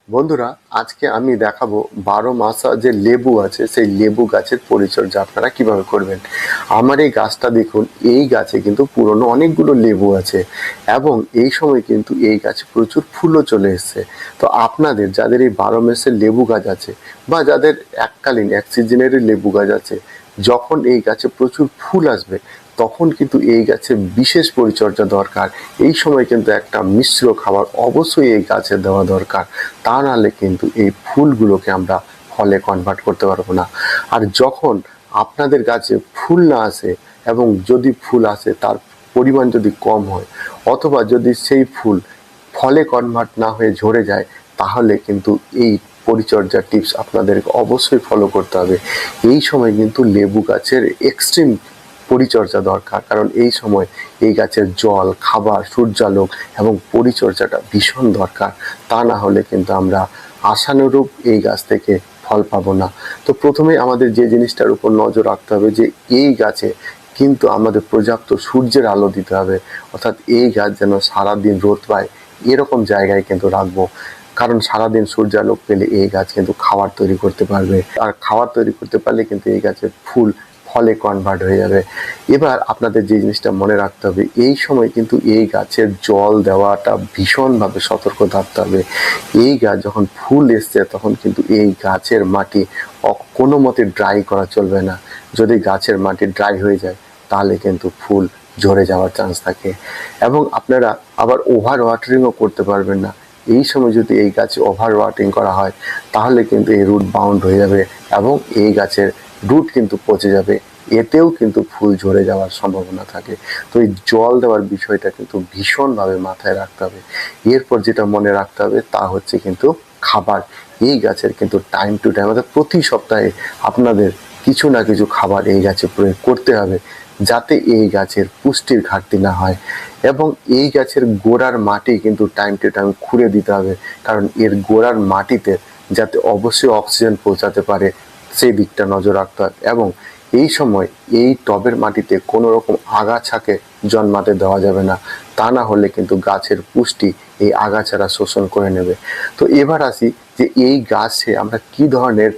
বন্ধুরা, আজকে আমি দেখাবো 12 মাসা যে লেবু আছে সেই লেবু গাছের পরিচর্যা আপনারা কিভাবে করবেন। আমার এই গাছটা দেখুন, এই গাছে কিন্তু পুরনো অনেকগুলো লেবু আছে এবং এই সময় কিন্তু এই গাছে প্রচুর ফুলও চলে এসছে। তো আপনাদের যাদের এই 12 মাসের লেবু গাছ আছে বা যাদের এককালীন এক সিজনেরই লেবু গাছ আছে, যখন এই গাছে প্রচুর ফুল আসবে তখন কিন্তু এই গাছে বিশেষ পরিচর্যা দরকার। এই সময় কিন্তু একটা মিশ্র খাবার অবশ্যই এই গাছে দেওয়া দরকার, তা নাহলে কিন্তু এই ফুলগুলোকে আমরা ফলে কনভার্ট করতে পারবো না। আর যখন আপনাদের গাছে ফুল না আসে এবং যদি ফুল আসে তার পরিমাণ যদি কম হয় অথবা যদি সেই ফুল ফলে কনভার্ট না হয়ে ঝরে যায়, তাহলে কিন্তু এই পরিচর্যার টিপস আপনাদেরকে অবশ্যই ফলো করতে হবে। এই সময় কিন্তু লেবু গাছের এক্সট্রিম পরিচর্যা দরকার, কারণ এই সময় এই গাছের জল, খাবার, সূর্যালোক এবং পরিচর্যাটা ভীষণ দরকার। তা না হলে কিন্তু আমরা আশানুরূপ এই গাছ থেকে ফল পাবো না। তো প্রথমে আমাদের যে জিনিসটার উপর নজর রাখতে হবে যে এই গাছে কিন্তু আমাদের পর্যাপ্ত সূর্যের আলো দিতে হবে, অর্থাৎ এই গাছ যেন সারাদিন রোদ পায় এরকম জায়গায় কিন্তু রাখবো। কারণ সারাদিন সূর্যালোক পেলে এই গাছ কিন্তু খাবার তৈরি করতে পারবে, আর খাবার তৈরি করতে পারলে কিন্তু এই গাছের ফুল ফলে কনভার্ট হয়ে যাবে। এবার আপনাদের যে জিনিসটা মনে রাখতে হবে, এই সময় কিন্তু এই গাছের জল দেওয়াটা ভীষণভাবে সতর্ক থাকতে হবে। এই গাছ যখন ফুল এসছে তখন কিন্তু এই গাছের মাটি কোনো মতে ড্রাই করা চলবে না। যদি গাছের মাটি ড্রাই হয়ে যায় তাহলে কিন্তু ফুল ঝরে যাওয়ার চান্স থাকে এবং আপনারা আবার ওভার ওয়াটারিংও করতে পারবেন না। এই সময় যদি এই গাছে ওভার ওয়াটারিং করা হয় তাহলে কিন্তু এই রুট বাউন্ড হয়ে যাবে এবং এই গাছের রুট কিন্তু পচে যাবে, এতেও কিন্তু ফুল ঝরে যাওয়ার সম্ভাবনা থাকে। তো এই জল দেওয়ার বিষয়টা কিন্তু ভীষণভাবে মাথায় রাখতে হবে। এরপর যেটা মনে রাখতে হবে তা হচ্ছে কিন্তু খাবার। এই গাছের কিন্তু টাইম টু টাইম অর্থাৎ প্রতি সপ্তাহে আপনাদের কিছু না কিছু খাবার এই গাছে প্রয়োগ করতে হবে, যাতে এই গাছের পুষ্টির ঘাটতি না হয়। এবং এই গাছের গোড়ার মাটি কিন্তু টাইম টু টাইম খুঁড়ে দিতে হবে, কারণ এর গোড়ার মাটিতে যাতে অবশ্যই অক্সিজেন পৌঁছাতে পারে সেই দিকটা নজর রাখতে হবে। এবং এই সময় এই টবের মাটিতে কোনো রকম আগাছাকে জন্মাতে দেওয়া যাবে না, তা না হলে কিন্তু গাছের পুষ্টি এই আগাছারা শোষণ করে নেবে। তো এবার আসি যে এই গাছে আমরা কি ধরনের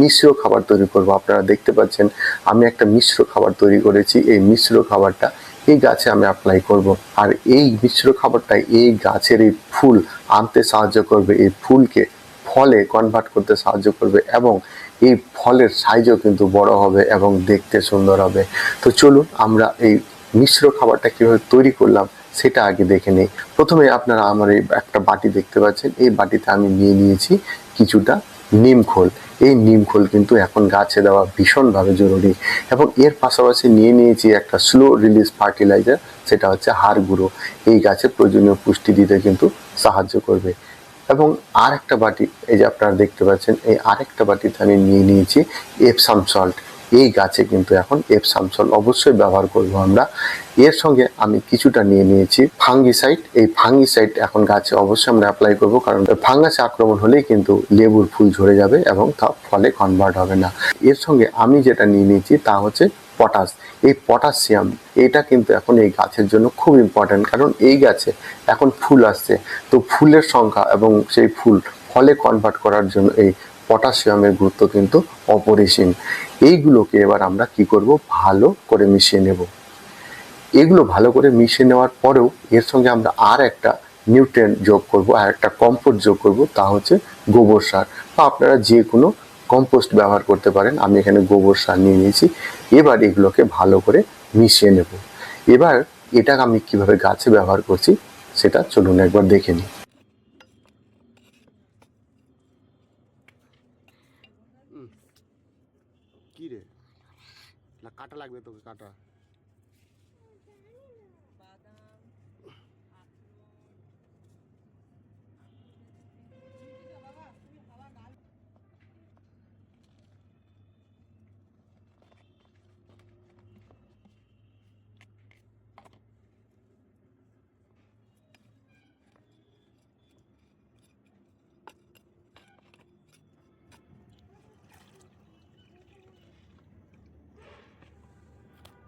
মিশ্র খাবার তৈরি করব। আপনারা দেখতে পাচ্ছেন আমি একটা মিশ্র খাবার তৈরি করেছি। এই মিশ্র খাবারটা এই গাছে আমি অ্যাপ্লাই করব, আর এই মিশ্র খাবারটা এই গাছের এই ফুল আনতে সাহায্য করবে, এই ফুলকে ফলে কনভার্ট করতে সাহায্য করবে এবং এই ফলের সাইজও কিন্তু বড় হবে এবং দেখতে সুন্দর হবে। তো চলুন আমরা এই মিশ্র খাবারটা কিভাবে তৈরি করলাম সেটা আগে দেখে নিই। প্রথমে আপনারা আমার এই একটা বাটি দেখতে পাচ্ছেন, এই বাটিতে আমি নিয়ে নিয়েছি কিছুটা নিম খোল। এই নিম খোল কিন্তু এখন গাছে দেওয়া ভীষণভাবে জরুরি এবং এর পাশাপাশি নিয়ে নিয়েছি একটা স্লো রিলিজ ফার্টিলাইজার, সেটা হচ্ছে হাড় গুঁড়ো। এই গাছে প্রয়োজনীয় পুষ্টি দিতে কিন্তু সাহায্য করবে। এবং আর একটা বাটি এই যে আপনারা দেখতে পাচ্ছেন, এই আরেকটা বাটিতে আমি নিয়ে নিয়েছি এপসাম সল্ট। এই গাছে কিন্তু এখন এপসাম সল্ট অবশ্যই ব্যবহার করব আমরা। এর সঙ্গে আমি কিছুটা নিয়ে নিয়েছি ফাঙ্গিসাইড। এই ফাঙ্গিসাইড এখন গাছে অবশ্যই আমরা অ্যাপ্লাই করব, কারণ ফাঙ্গাসে আক্রমণ হলেই কিন্তু লেবুর ফুল ঝরে যাবে এবং তা ফলে কনভার্ট হবে না। এর সঙ্গে আমি যেটা নিয়ে নিয়েছি তা হচ্ছে পটাশ। এই পটাশিয়াম এটা কিন্তু এখন এই গাছের জন্য খুব ইম্পর্ট্যান্ট, কারণ এই গাছে এখন ফুল আসছে। তো ফুলের সংখ্যা এবং সেই ফুল ফলে কনভার্ট করার জন্য এই পটাশিয়ামের গুরুত্ব কিন্তু অপরিসীম। এইগুলোকে এবার আমরা কি করব, ভালো করে মিশিয়ে নেব। এগুলো ভালো করে মিশিয়ে নেওয়ার পরেও এর সঙ্গে আমরা আর একটা নিউট্রিয়েন্ট যোগ করব, আর একটা কম্পোস্ট যোগ করব, তা হচ্ছে গোবর সার। বা আপনারা যে কোনো কম্পোস্ট ব্যবহার করতে পারেন, আমি এখানে গোবর সার নিয়ে নিয়েছি। এবার এগুলোকে ভালো করে মিশিয়ে নেব। এবার এটা আমি কিভাবে গাছে ব্যবহার করছি সেটা চলুন একবার দেখে নিই। কি রে, না কাটা লাগবে তোকে, কাটা।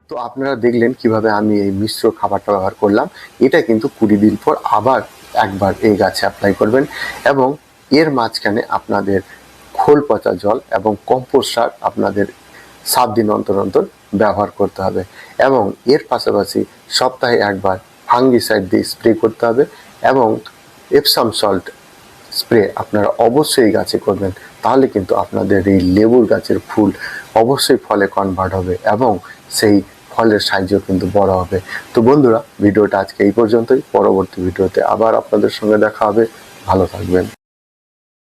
তো আপনারা দেখলেন কিভাবে আমি এই মিশ্র খাবারটা ব্যবহার করলাম। এটা কিন্তু 20 দিন পর আবার একবার এই গাছে অ্যাপ্লাই করবেন এবং এর মাঝখানে আপনাদের খোল পচা জল এবং কম্পোস্ট সার আপনাদের 7 দিন অন্তর অন্তর ব্যবহার করতে হবে এবং এর পাশাপাশি সপ্তাহে একবার ফাঙ্গিসাইড দিয়ে স্প্রে করতে হবে এবং এপসাম সল্ট স্প্রে আপনারা অবশ্যই গাছে করবেন। তাহলে কিন্তু আপনাদের এই লেবুর গাছের ফুল অবশ্যই ফলে কনভার্ট হবে এবং সেই ফলের সাইজও কিন্তু বড় হবে। তো বন্ধুরা, ভিডিওটা আজকে এই পর্যন্তই। পরবর্তী ভিডিওতে আবার আপনাদের সঙ্গে দেখা হবে। ভালো থাকবেন।